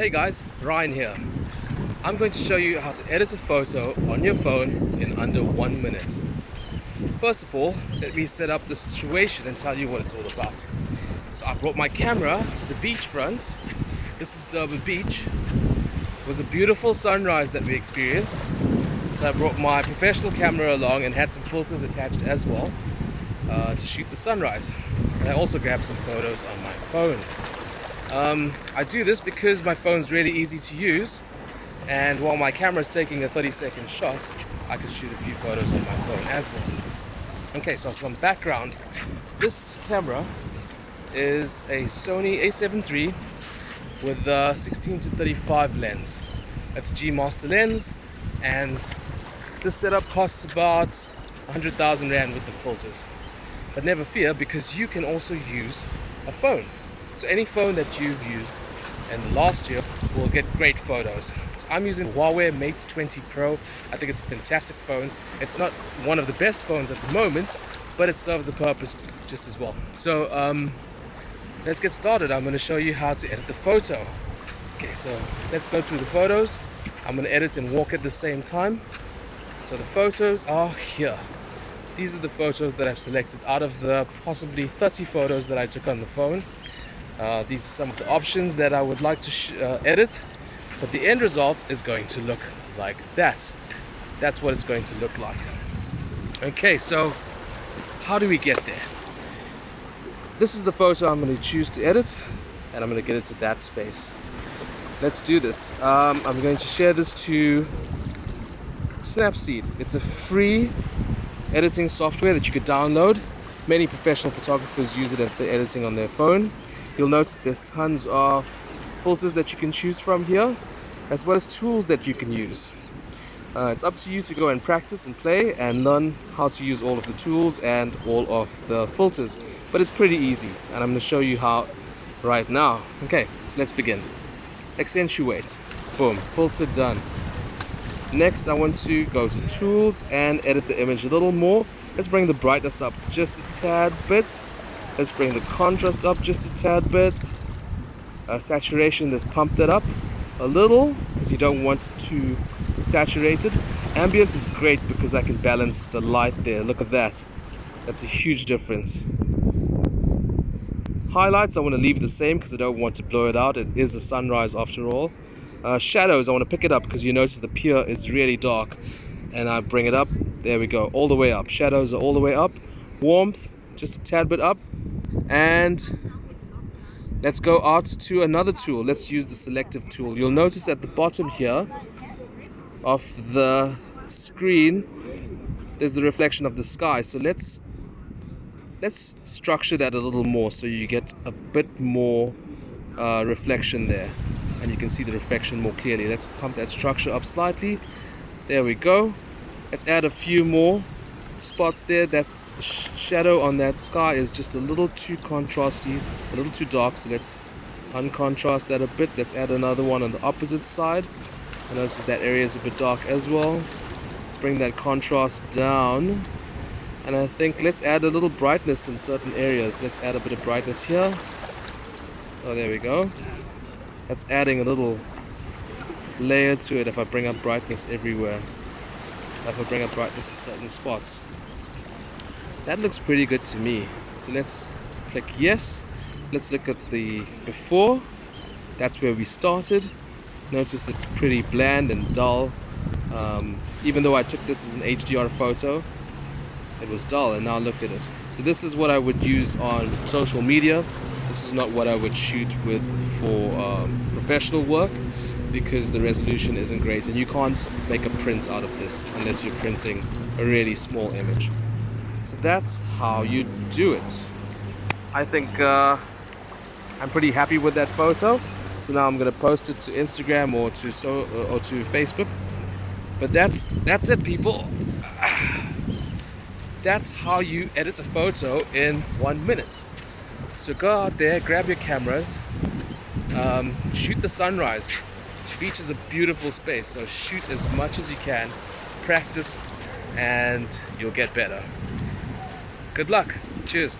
Hey guys, Ryan here. I'm going to show you how to edit a photo on your phone in under 1 minute. First of all, let me set up the situation and tell you what it's all about. So I brought my camera to the beachfront. This is Durban Beach. It was a beautiful sunrise that we experienced. So I brought my professional camera along and had some filters attached as well to shoot the sunrise. And I also grabbed some photos on my phone. I do this because my phone's really easy to use, and while my camera is taking a 30-second shot, I can shoot a few photos on my phone as well. Okay, so some background. This camera is a Sony a7 III with a 16-35 lens. That's a G Master lens, and this setup costs about 100,000 Rand with the filters. But never fear, because you can also use a phone. So any phone that you've used in the last year will get great photos. So I'm using Huawei Mate 20 Pro. I think it's a fantastic phone. It's not one of the best phones at the moment, but it serves the purpose just as well. So let's get started. I'm going to show you how to edit the photo. Okay, so let's go through the photos. I'm going to edit and walk at the same time. So the photos are here. These are the photos that I've selected out of the possibly 30 photos that I took on the phone. These are some of the options that I would like to edit, but the end result is going to look like that. That's what it's going to look like. Okay, so how do we get there? This is the photo I'm going to choose to edit, and I'm going to get it to that space. Let's do this. I'm going to share this to Snapseed. It's a free editing software that you could download. Many professional photographers use it for editing on their phone. You'll notice there's tons of filters that you can choose from here, as well as tools that you can use. It's up to you to go and practice and play and learn how to use all of the tools and all of the filters. But it's pretty easy, and I'm going to show you how right now. Okay, so let's begin. Accentuate. Boom. Filter done. Next, I want to go to tools and edit the image a little more. Let's bring the brightness up just a tad bit. Let's bring the contrast up just a tad bit. Saturation, let's pump that up a little because you don't want it too saturated. Ambience is great because I can balance the light there. Look at that. That's a huge difference. Highlights, I want to leave the same because I don't want to blow it out. It is a sunrise after all. Shadows, I want to pick it up because you notice the pier is really dark. And I bring it up. There we go. All the way up. Shadows are all the way up. Warmth, just a tad bit up. And let's go out to another tool. Let's use the selective tool. You'll notice at the bottom here of the screen there's the reflection of the sky. So let's structure that a little more so you get a bit more reflection there, and you can see the reflection more clearly. Let's pump that structure up slightly. There we go. Let's add a few more spots there. That shadow on that sky is just a little too contrasty, a little too dark, so let's uncontrast that a bit. Let's add another one on the opposite side. I notice that area is a bit dark as well. Let's bring that contrast down, and I think let's add a little brightness in certain areas. Let's add a bit of brightness here. Oh, there we go. That's adding a little layer to it if I bring up brightness everywhere. If I bring up brightness in certain spots. That looks pretty good to me. So let's click yes. Let's look at the before. That's where we started. Notice it's pretty bland and dull. Even though I took this as an HDR photo, it was dull, and now look at it. So this is what I would use on social media. This is not what I would shoot with for professional work, because the resolution isn't great, and you can't make a print out of this unless you're printing a really small image. So that's how you do it. I think I'm pretty happy with that photo. So now I'm going to post it to Instagram or to Facebook. But that's it, people. That's how you edit a photo in 1 minute. So go out there, grab your cameras, shoot the sunrise. The beach is a beautiful space, so shoot as much as you can, practice, and you'll get better. Good luck. Cheers.